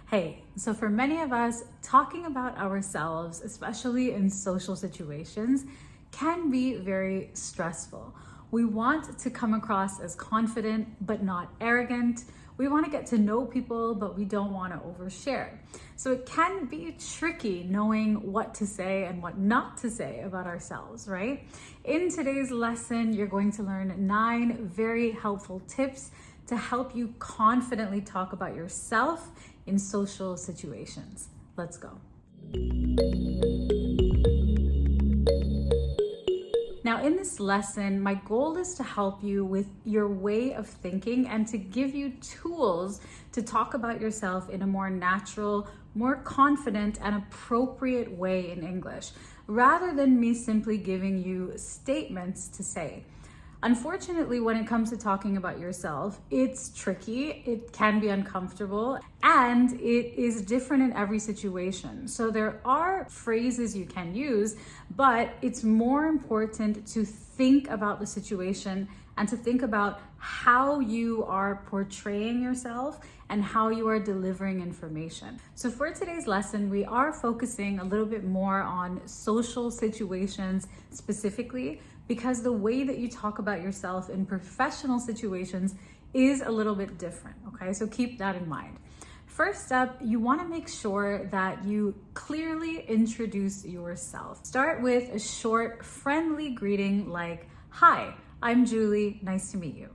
Hey, so for many of us, talking about ourselves, especially in social situations, can be very stressful. We want to come across as confident, but not arrogant. We want to get to know people, but we don't want to overshare. So it can be tricky knowing what to say and what not to say about ourselves, right? In today's lesson, you're going to learn 9 very helpful tips to help you confidently talk about yourself in social situations. Let's go. Now, in this lesson, my goal is to help you with your way of thinking and to give you tools to talk about yourself in a more natural, more confident, and appropriate way in English, rather than me simply giving you statements to say. Unfortunately, when it comes to talking about yourself, it's tricky, it can be uncomfortable, and it is different in every situation. So there are phrases you can use, but it's more important to think about the situation and to think about how you are portraying yourself and how you are delivering information. So for today's lesson, we are focusing a little bit more on social situations specifically, because the way that you talk about yourself in professional situations is a little bit different, okay? So keep that in mind. First up, you wanna make sure that you clearly introduce yourself. Start with a short, friendly greeting like, "Hi, I'm Julie, nice to meet you."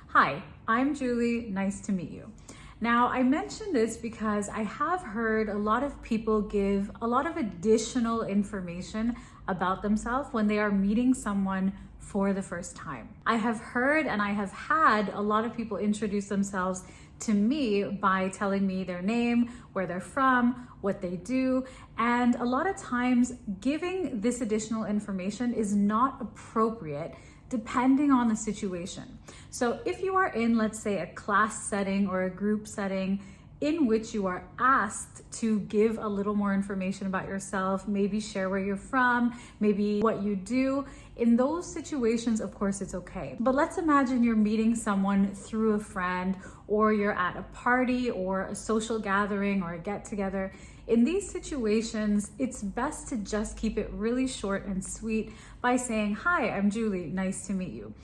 "Hi, I'm Julie, nice to meet you." Now, I mention this because I have heard a lot of people give a lot of additional information about themselves when they are meeting someone for the first time. I have heard and I have had a lot of people introduce themselves to me by telling me their name, where they're from, what they do, and a lot of times giving this additional information is not appropriate depending on the situation. So if you are in, let's say, a class setting or a group setting in which you are asked to give a little more information about yourself, maybe share where you're from, maybe what you do, in those situations, of course, it's okay. But let's imagine you're meeting someone through a friend, or you're at a party or a social gathering or a get-together. In these situations, it's best to just keep it really short and sweet by saying, "Hi, I'm Julie, nice to meet you."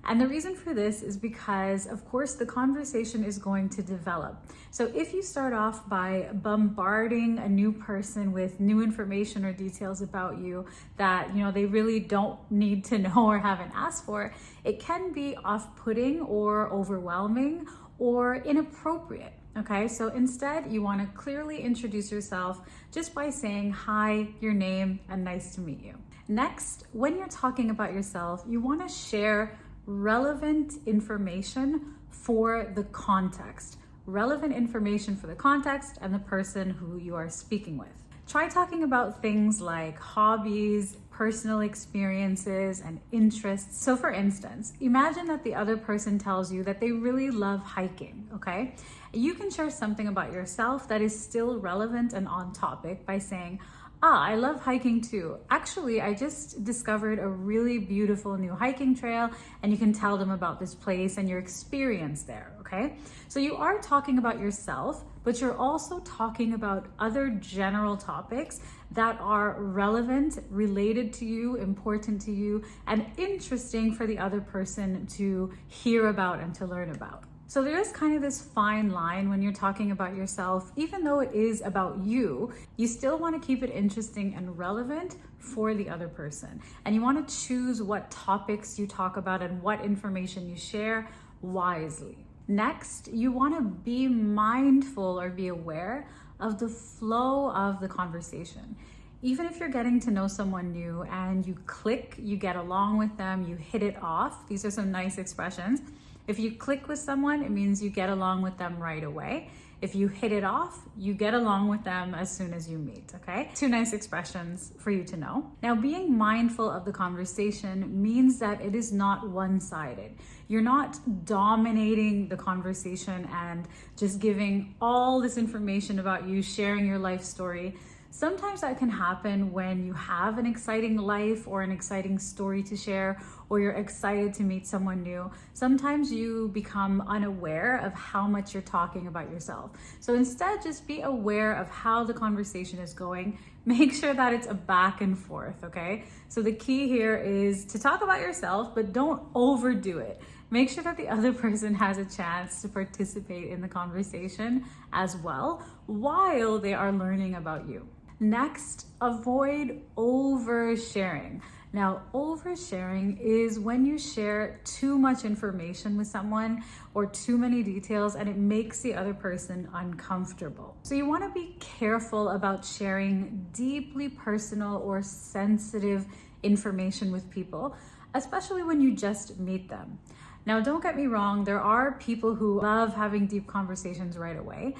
And the reason for this is because, of course, the conversation is going to develop. So if you start off by bombarding a new person with new information or details about you that, they really don't need to know or haven't asked for, it can be off-putting or overwhelming or inappropriate. Okay, so instead you want to clearly introduce yourself just by saying, "Hi, your name, and nice to meet you." Next, when you're talking about yourself, you want to share relevant information for the context. Relevant information for the context and the person who you are speaking with. Try talking about things like hobbies, personal experiences, and interests. So for instance, imagine that the other person tells you that they really love hiking, okay? You can share something about yourself that is still relevant and on topic by saying, "I love hiking too. Actually, I just discovered a really beautiful new hiking trail," and you can tell them about this place and your experience there, okay? So you are talking about yourself, but you're also talking about other general topics that are relevant, related to you, important to you, and interesting for the other person to hear about and to learn about. So there is kind of this fine line when you're talking about yourself. Even though it is about you, you still want to keep it interesting and relevant for the other person. And you want to choose what topics you talk about and what information you share wisely. Next, you want to be mindful or be aware of the flow of the conversation. Even if you're getting to know someone new and you click, you get along with them, you hit it off. These are some nice expressions. If you click with someone, it means you get along with them right away. If you hit it off, you get along with them as soon as you meet, okay? 2 nice expressions for you to know. Now, being mindful of the conversation means that it is not one-sided. You're not dominating the conversation and just giving all this information about you, sharing your life story. Sometimes that can happen when you have an exciting life or an exciting story to share, or you're excited to meet someone new. Sometimes you become unaware of how much you're talking about yourself. So instead, just be aware of how the conversation is going. Make sure that it's a back and forth, okay? So the key here is to talk about yourself, but don't overdo it. Make sure that the other person has a chance to participate in the conversation as well while they are learning about you. Next, avoid oversharing. Now, oversharing is when you share too much information with someone or too many details, and it makes the other person uncomfortable. So you want to be careful about sharing deeply personal or sensitive information with people, especially when you just meet them. Now, don't get me wrong, there are people who love having deep conversations right away.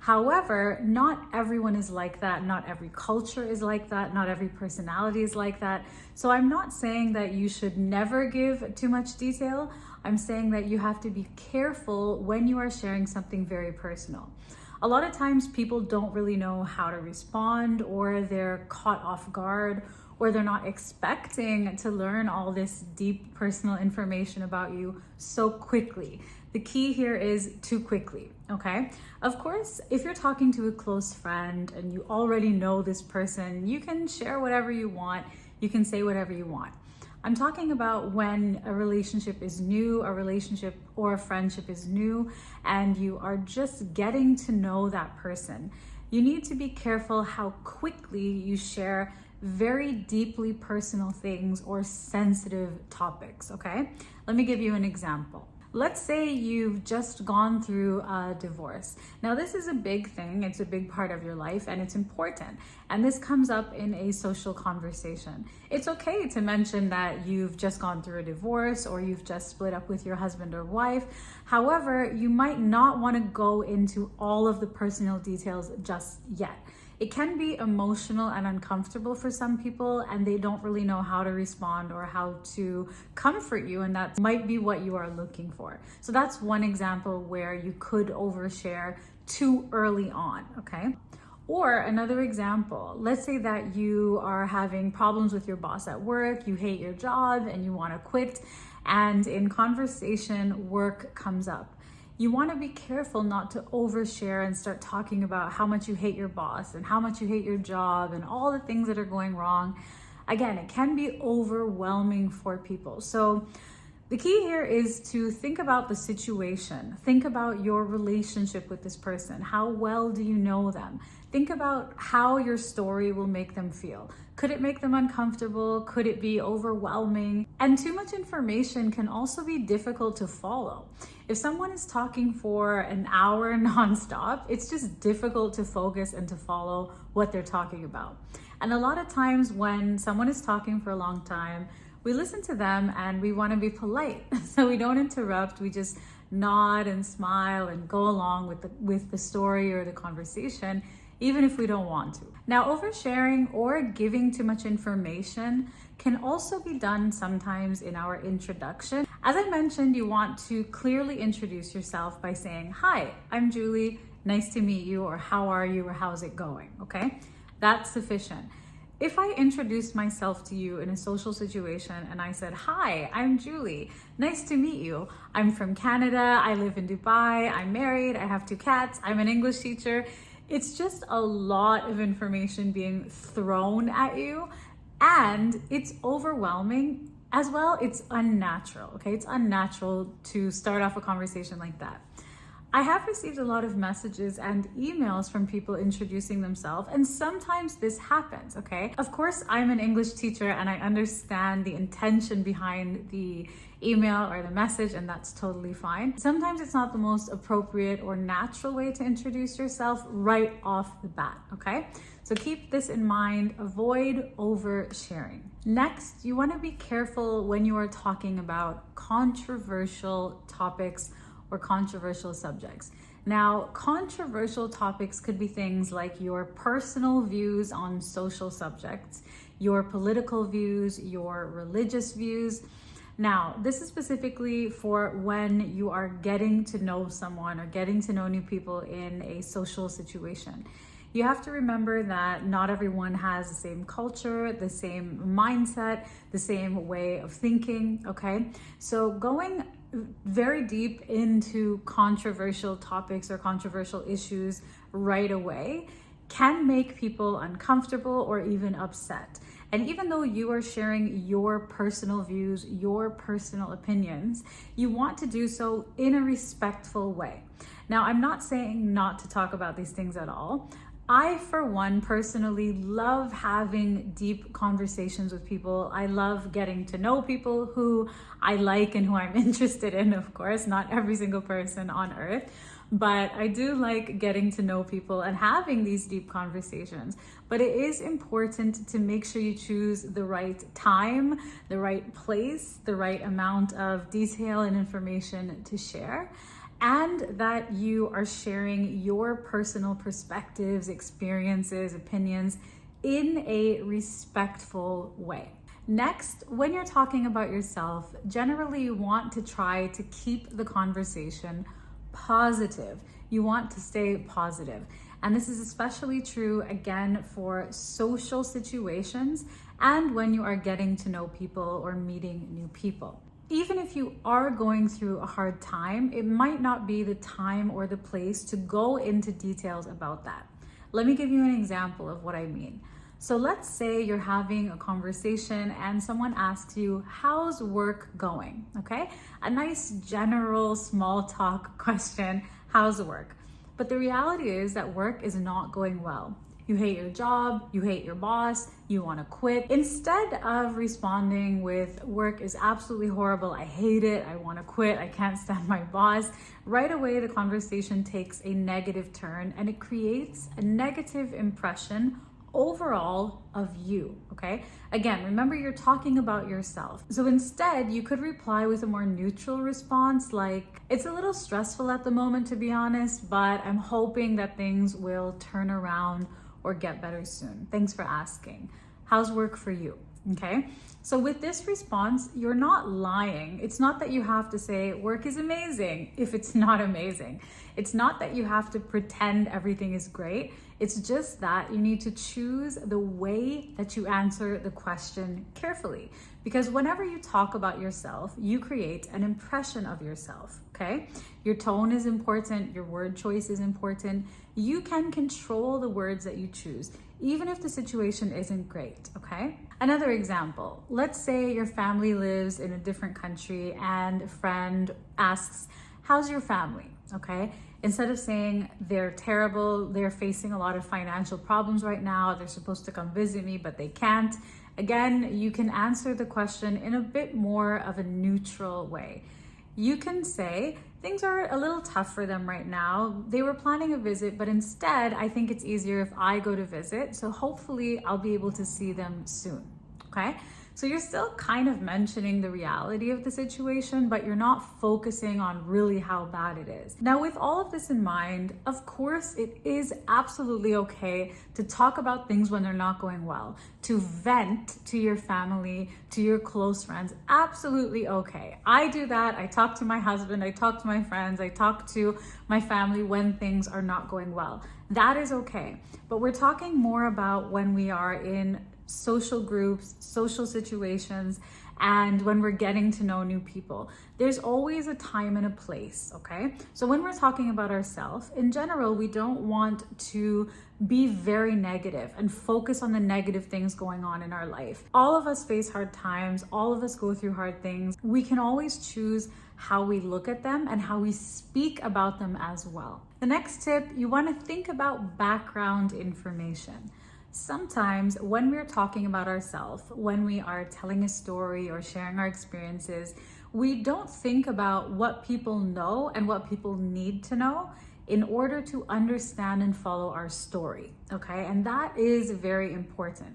However, not everyone is like that. Not every culture is like that. Not every personality is like that. So I'm not saying that you should never give too much detail. I'm saying that you have to be careful when you are sharing something very personal. A lot of times people don't really know how to respond, or they're caught off guard, or they're not expecting to learn all this deep personal information about you so quickly. The key here is too quickly, okay? Of course, if you're talking to a close friend and you already know this person, you can share whatever you want, you can say whatever you want. I'm talking about when a relationship is new, a relationship or a friendship is new, and you are just getting to know that person. You need to be careful how quickly you share very deeply personal things or sensitive topics, okay? Let me give you an example. Let's say you've just gone through a divorce. Now, this is a big thing. It's a big part of your life and it's important. And this comes up in a social conversation. It's okay to mention that you've just gone through a divorce or you've just split up with your husband or wife. However, you might not want to go into all of the personal details just yet. It can be emotional and uncomfortable for some people, and they don't really know how to respond or how to comfort you, and that might be what you are looking for. So that's one example where you could overshare too early on, okay? Or another example, let's say that you are having problems with your boss at work, you hate your job and you want to quit, and in conversation, work comes up. You want to be careful not to overshare and start talking about how much you hate your boss and how much you hate your job and all the things that are going wrong. Again, it can be overwhelming for people. So the key here is to think about the situation. Think about your relationship with this person. How well do you know them? Think about how your story will make them feel. Could it make them uncomfortable? Could it be overwhelming? And too much information can also be difficult to follow. If someone is talking for an hour nonstop, it's just difficult to focus and to follow what they're talking about. And a lot of times when someone is talking for a long time, we listen to them and we want to be polite. So we don't interrupt, we just nod and smile and go along with the story or the conversation, even if we don't want to. Now, oversharing or giving too much information can also be done sometimes in our introduction. As I mentioned, you want to clearly introduce yourself by saying, "Hi, I'm Julie, nice to meet you," or "How are you?" or "How's it going?" Okay? That's sufficient. If I introduced myself to you in a social situation and I said, "Hi, I'm Julie, nice to meet you. I'm from Canada, I live in Dubai, I'm married, I have 2 cats, I'm an English teacher," it's just a lot of information being thrown at you, and it's overwhelming as well. It's unnatural, okay? It's unnatural to start off a conversation like that. I have received a lot of messages and emails from people introducing themselves, and sometimes this happens, okay? Of course, I'm an English teacher and I understand the intention behind the email or the message, and that's totally fine. Sometimes it's not the most appropriate or natural way to introduce yourself right off the bat, okay? So keep this in mind, avoid oversharing. Next, you want to be careful when you are talking about controversial topics or controversial subjects. Now, controversial topics could be things like your personal views on social subjects, your political views, your religious views. Now, this is specifically for when you are getting to know someone or getting to know new people in a social situation. You have to remember that not everyone has the same culture, the same mindset, the same way of thinking, okay? So going very deep into controversial topics or controversial issues right away can make people uncomfortable or even upset. And even though you are sharing your personal views, your personal opinions, you want to do so in a respectful way. Now, I'm not saying not to talk about these things at all. I, for one, personally love having deep conversations with people. I love getting to know people who I like and who I'm interested in, of course, not every single person on earth. But I do like getting to know people and having these deep conversations. But it is important to make sure you choose the right time, the right place, the right amount of detail and information to share, and that you are sharing your personal perspectives, experiences, opinions in a respectful way. Next, when you're talking about yourself, generally you want to try to keep the conversation positive. You want to stay positive. And this is especially true, again, for social situations and when you are getting to know people or meeting new people. Even if you are going through a hard time, it might not be the time or the place to go into details about that. Let me give you an example of what I mean. So let's say you're having a conversation and someone asks you, how's work going? Okay? A nice general small talk question, how's work? But the reality is that work is not going well. You hate your job, you hate your boss, you want to quit. Instead of responding with, work is absolutely horrible, I hate it, I want to quit, I can't stand my boss, right away the conversation takes a negative turn and it creates a negative impression overall of you, okay? Again, remember you're talking about yourself. So instead, you could reply with a more neutral response like, it's a little stressful at the moment to be honest, but I'm hoping that things will turn around or get better soon. Thanks for asking. How's work for you? Okay? So with this response, you're not lying. It's not that you have to say work is amazing if it's not amazing. It's not that you have to pretend everything is great. It's just that you need to choose the way that you answer the question carefully. Because whenever you talk about yourself, you create an impression of yourself, okay? Your tone is important, your word choice is important. You can control the words that you choose, even if the situation isn't great, okay? Another example, let's say your family lives in a different country and a friend asks, how's your family, okay? Instead of saying they're terrible, they're facing a lot of financial problems right now, they're supposed to come visit me, but they can't. Again, you can answer the question in a bit more of a neutral way. You can say, things are a little tough for them right now. They were planning a visit, but instead, I think it's easier if I go to visit. So hopefully I'll be able to see them soon, okay? So you're still kind of mentioning the reality of the situation, but you're not focusing on really how bad it is. Now, with all of this in mind, of course, it is absolutely okay to talk about things when they're not going well, to vent to your family, to your close friends, absolutely okay. I do that. I talk to my husband, I talk to my friends, I talk to my family when things are not going well. That is okay. But we're talking more about when we are in social groups, social situations, and when we're getting to know new people. There's always a time and a place, okay? So when we're talking about ourselves, in general, we don't want to be very negative and focus on the negative things going on in our life. All of us face hard times, all of us go through hard things. We can always choose how we look at them and how we speak about them as well. The next tip, you want to think about background information. Sometimes when we're talking about ourselves, when we are telling a story or sharing our experiences, we don't think about what people know and what people need to know in order to understand and follow our story, okay? And that is very important.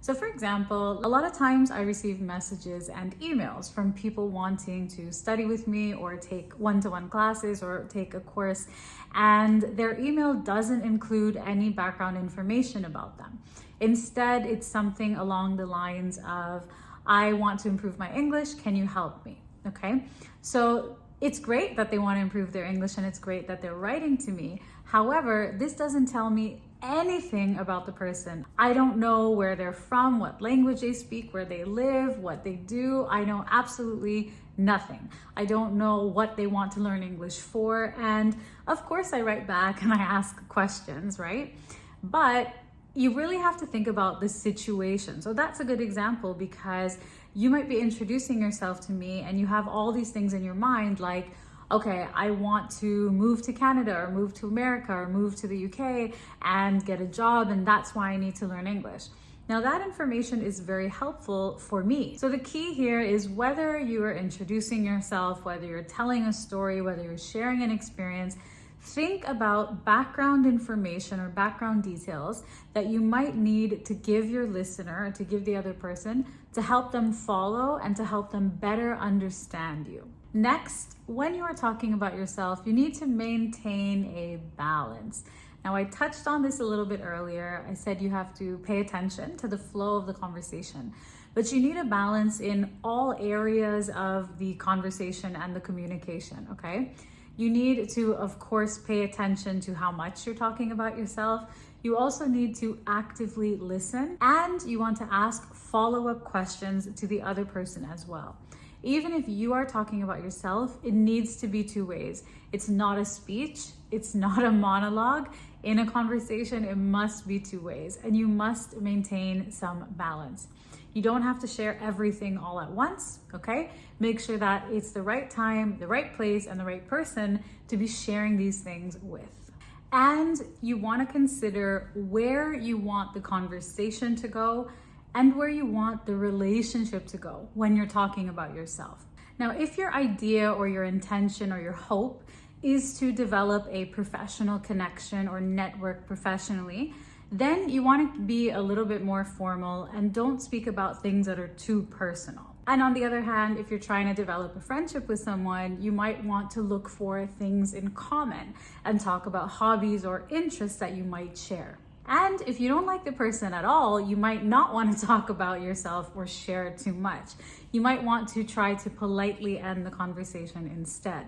So for example, a lot of times I receive messages and emails from people wanting to study with me or take one-to-one classes or take a course, and their email doesn't include any background information about them. Instead, it's something along the lines of, I want to improve my English, can you help me? Okay, so it's great that they want to improve their English and it's great that they're writing to me. However, this doesn't tell me anything about the person. I don't know where they're from, what language they speak, where they live, what they do. I know absolutely nothing. I don't know what they want to learn English for. And of course I write back and I ask questions, right? But you really have to think about the situation. So that's a good example, because you might be introducing yourself to me and you have all these things in your mind like, okay, I want to move to Canada or move to America or move to the UK and get a job, and that's why I need to learn English. Now that information is very helpful for me. So the key here is whether you are introducing yourself, whether you're telling a story, whether you're sharing an experience, think about background information or background details that you might need to give your listener, to give the other person, to help them follow and to help them better understand you. Next, when you are talking about yourself, you need to maintain a balance. Now, I touched on this a little bit earlier. I said you have to pay attention to the flow of the conversation, but you need a balance in all areas of the conversation and the communication, okay? You need to, of course, pay attention to how much you're talking about yourself. You also need to actively listen, and you want to ask follow-up questions to the other person as well. Even if you are talking about yourself, it needs to be two ways. It's not a speech, it's not a monologue. In a conversation, it must be two ways, and you must maintain some balance. You don't have to share everything all at once, okay? Make sure that it's the right time, the right place, and the right person to be sharing these things with. And you want to consider where you want the conversation to go and where you want the relationship to go when you're talking about yourself. Now, if your idea or your intention or your hope is to develop a professional connection or network professionally, then you want to be a little bit more formal and don't speak about things that are too personal. And on the other hand, if you're trying to develop a friendship with someone, you might want to look for things in common and talk about hobbies or interests that you might share. And if you don't like the person at all, you might not want to talk about yourself or share too much. You might want to try to politely end the conversation instead.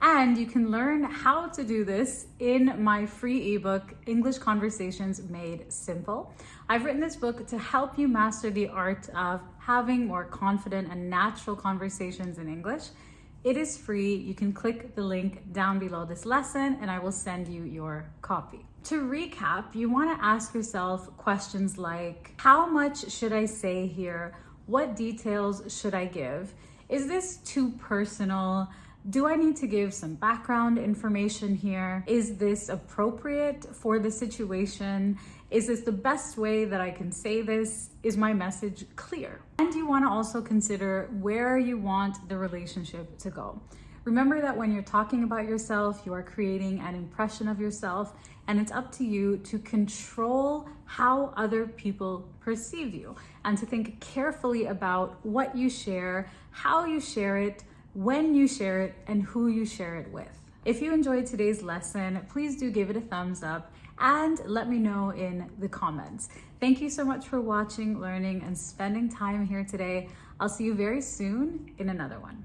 And you can learn how to do this in my free ebook, English Conversations Made Simple. I've written this book to help you master the art of having more confident and natural conversations in English. It is free. You can click the link down below this lesson and I will send you your copy. To recap, you want to ask yourself questions like, how much should I say here? What details should I give? Is this too personal? Do I need to give some background information here? Is this appropriate for the situation? Is this the best way that I can say this? Is my message clear? And you want to also consider where you want the relationship to go. Remember that when you're talking about yourself, you are creating an impression of yourself, and it's up to you to control how other people perceive you and to think carefully about what you share, how you share it, when you share it, and who you share it with. If you enjoyed today's lesson, please do give it a thumbs up and let me know in the comments. Thank you so much for watching, learning, and spending time here today. I'll see you very soon in another one.